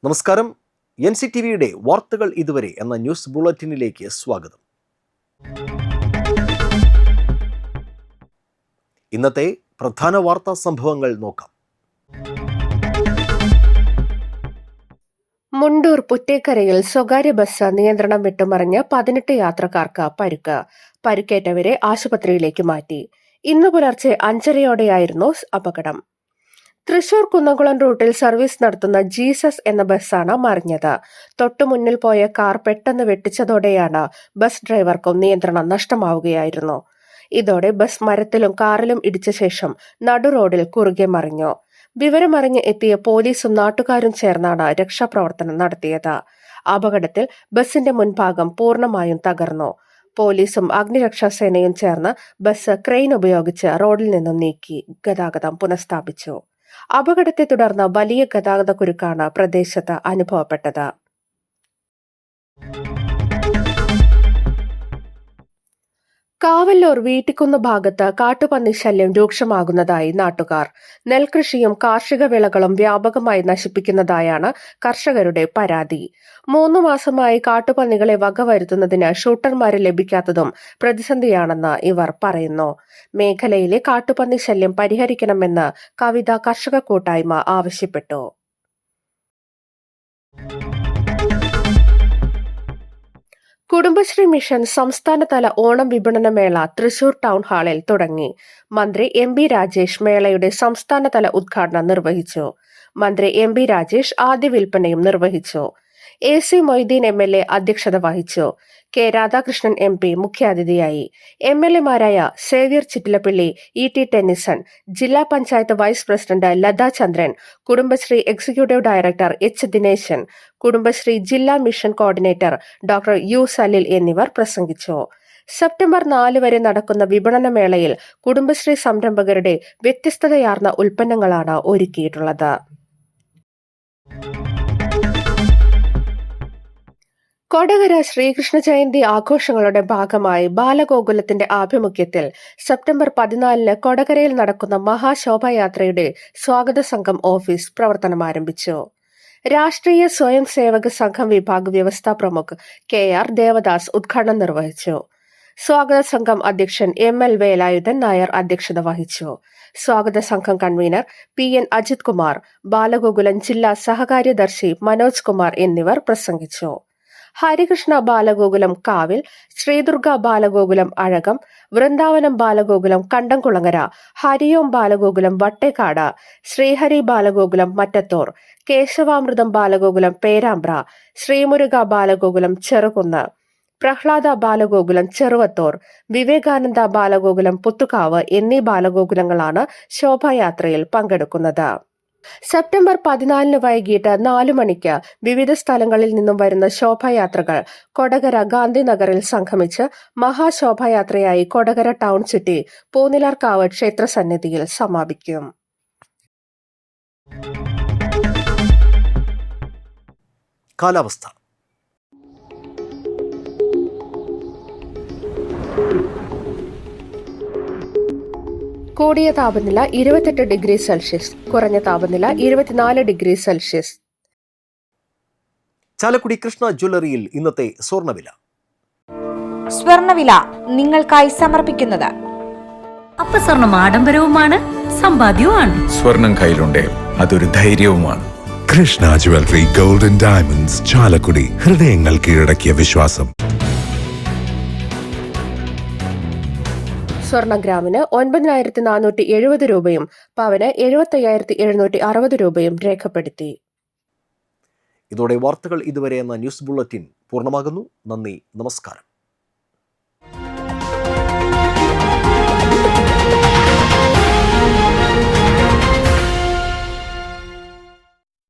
നമസ്കാരം. NCTVയുടെ വാർത്തകൾ ഇതുവരെ എന്ന ന്യൂസ് ബുള്ളറ്റിനിലേക്ക് സ്വാഗതം. ഇന്നത്തെ പ്രധാന വാർത്താ സംഭവങ്ങൾ നോക്കാം. മുണ്ടൂർ പുറ്റേക്കരയിൽ സ്വകാര്യ ബസ് നിയന്ത്രണം വിട്ടുമറിഞ്ഞ് 18 യാത്രക്കാർക്ക് പരിക്കേറ്റവരെ ആശുപത്രിയിലേക്ക് മാറ്റി. ഇന്ന് പുലർച്ചെ 5:30യോടെയായിരുന്നു അപകടം. തൃശൂർ കുന്നംകുളം റൂട്ടിൽ സർവീസ് നടത്തുന്ന ജീസസ് എന്ന ബസ്സാണ് മറിഞ്ഞത്. തൊട്ടുമുന്നിൽ പോയ കാർ പെട്ടെന്ന് വെട്ടിച്ചതോടെയാണ് ബസ് ഡ്രൈവർക്കും നിയന്ത്രണം നഷ്ടമാവുകയായിരുന്നു. ഇതോടെ ബസ് മരത്തിലും കാറിലും ഇടിച്ച ശേഷം നടുറോഡിൽ കുറുകെ മറിഞ്ഞു. വിവരമറിഞ്ഞ് എത്തിയ പോലീസും നാട്ടുകാരും ചേർന്നാണ് രക്ഷാപ്രവർത്തനം നടത്തിയത്. അപകടത്തിൽ ബസിന്റെ മുൻഭാഗം പൂർണ്ണമായും തകർന്നു. പോലീസും അഗ്നിരക്ഷാസേനയും ചേർന്ന് ബസ് ക്രെയിൻ ഉപയോഗിച്ച് റോഡിൽ നിന്നും നീക്കി ഗതാഗതം പുനഃസ്ഥാപിച്ചു. അപകടത്തെ തുടർന്ന് വലിയ ഗതാഗത കുരുക്കാണ് പ്രദേശത്ത് അനുഭവപ്പെട്ടത്. കാവല്ലൂർ വീട്ടിക്കുന്ന് ഭാഗത്ത് കാട്ടുപന്നി ശല്യം രൂക്ഷമാകുന്നതായി നാട്ടുകാർ. നെൽകൃഷിയും കാർഷിക വിളകളും വ്യാപകമായി നശിപ്പിക്കുന്നതായാണ് കർഷകരുടെ പരാതി. 3 മാസമായി കാട്ടുപന്നികളെ വകവരുത്തുന്നതിന് ഷൂട്ടർമാരെ ലഭിക്കാത്തതും പ്രതിസന്ധിയാണെന്ന് ഇവർ പറയുന്നു. മേഖലയിലെ കാട്ടുപന്നി ശല്യം പരിഹരിക്കണമെന്ന് കവിത കർഷക കൂട്ടായ്മ ആവശ്യപ്പെട്ടു. കുടുംബശ്രീ മിഷൻ സംസ്ഥാനതല ഓണം വിപണന മേള തൃശൂർ ടൗൺ ഹാളിൽ തുടങ്ങി. മന്ത്രി MB രാജേഷ് മേളയുടെ സംസ്ഥാനതല ഉദ്ഘാടനം നിർവഹിച്ചു. മന്ത്രി MB രാജേഷ് ആദ്യ വിൽപ്പനയും നിർവഹിച്ചു. AC മൊയ്തീൻ MLA അധ്യക്ഷത വഹിച്ചു. K രാധാകൃഷ്ണൻ MP മുഖ്യാതിഥിയായി. MLAമാരായ സേവ്യർ ചിറ്റിലപ്പള്ളി, ET ടെന്നിസൺ, ജില്ലാ panchayat vice president Latha Chandran, Kudumbashree executive director H Dineshan, Kudumbashree ജില്ലാ mission coordinator doctor U Salil എന്നിവർ പ്രസംഗിച്ചു. സെപ്റ്റംബർ 4 വരെ നടക്കുന്ന വിപണന മേളയിൽ കുടുംബശ്രീ സംരംഭകരുടെ വ്യത്യസ്തതയാർന്ന ഉൽപ്പന്നങ്ങളാണ് ഒരുക്കിയിട്ടുള്ളത്. കൊടകര ശ്രീകൃഷ്ണ ജയന്തി ആഘോഷങ്ങളുടെ ഭാഗമായി ബാലഗോകുലത്തിന്റെ ആഭിമുഖ്യത്തിൽ സെപ്റ്റംബർ 14 കൊടകരയിൽ നടക്കുന്ന മഹാശോഭായാത്രയുടെ സ്വാഗത സംഘം ഓഫീസ് പ്രവർത്തനമാരംഭിച്ചു. രാഷ്ട്രീയ സ്വയം സേവക സംഘം വിഭാഗ് വ്യവസ്ഥാ പ്രമുഖ് KR ദേവദാസ് ഉദ്ഘാടനം നിർവഹിച്ചു. സ്വാഗത സംഘം അധ്യക്ഷൻ ML വേലായുധൻ നായർ അധ്യക്ഷത വഹിച്ചു. സ്വാഗത സംഘം കൺവീനർ PN അജിത് കുമാർ, ബാലഗോകുലം ജില്ലാ സഹകാര്യദർശി മനോജ് കുമാർ എന്നിവർ പ്രസംഗിച്ചു. ഹരികൃഷ്ണ ബാലഗോകുലം കാവിൽ, ശ്രീദുർഗ ബാലഗോകുലം അഴകം, വൃന്ദാവനം ബാലഗോകുലം കണ്ടംകുളങ്ങര, ഹരിയോം ബാലഗോകുലം വട്ടേക്കാട്, ശ്രീഹരി ബാലഗോകുലം മറ്റത്തൂർ, കേശവാമൃതം ബാലഗോകുലം പേരാമ്പ്ര, ശ്രീമുരുക ബാലഗോകുലം ചെറുകുന്ന്, പ്രഹ്ലാദ ബാലഗോകുലം ചെറുവത്തൂർ, വിവേകാനന്ദ ബാലഗോകുലം പുത്തുകാവ് എന്നീ ബാലഗോകുലങ്ങളാണ് ശോഭായാത്രയിൽ പങ്കെടുക്കുന്നത്. സെപ്റ്റംബർ 14 വൈകിട്ട് 4 മണിക്ക് വിവിധ സ്ഥലങ്ങളിൽ നിന്നും വരുന്ന ശോഭായാത്രകൾ കൊടകര ഗാന്ധിനഗറിൽ സംഗമിച്ച് മഹാശോഭായാത്രയായി കൊടകര ടൗൺ ചുറ്റി പൂനിലാർക്കാവ് ക്ഷേത്രസന്നിധിയിൽ സമാപിക്കും. കാലാവസ്ഥ. കൂടിയ താപനില 28 ഡിഗ്രി സെൽഷ്യസ്, കുറഞ്ഞ താപനില 24 ഡിഗ്രി സെൽഷ്യസ്. ചാലക്കുടി കൃഷ്ണ ജ്വല്ലറിയിൽ ഇന്നത്തെ സ്വർണ്ണവില. സ്വർണ്ണവില നിങ്ങൾക്കായി സമർപ്പിക്കുന്നത് അപ്പസ്വർണം ആഡംബരവുമാണ്, സമ്പാദ്യവുമാണ്. സ്വർണം കയ്യിലുണ്ടേ അതൊരു ധൈര്യവുമാണ്. Krishna jewellery gold and diamonds, Chalakudy. ഹൃദയങ്ങൾ കീഴടക്കിയ വിശ്വാസം. സ്വർണം ഗ്രാമിന് 9,470 രൂപയും പവന് 75,760 രൂപയും രേഖപ്പെടുത്തി. ഇതോടെ വാർത്തകൾ ഇതുവരെ എന്ന ന്യൂസ് ബുള്ളറ്റിൻ പൂർണ്ണമാകുന്നു. നന്ദി, നമസ്കാരം.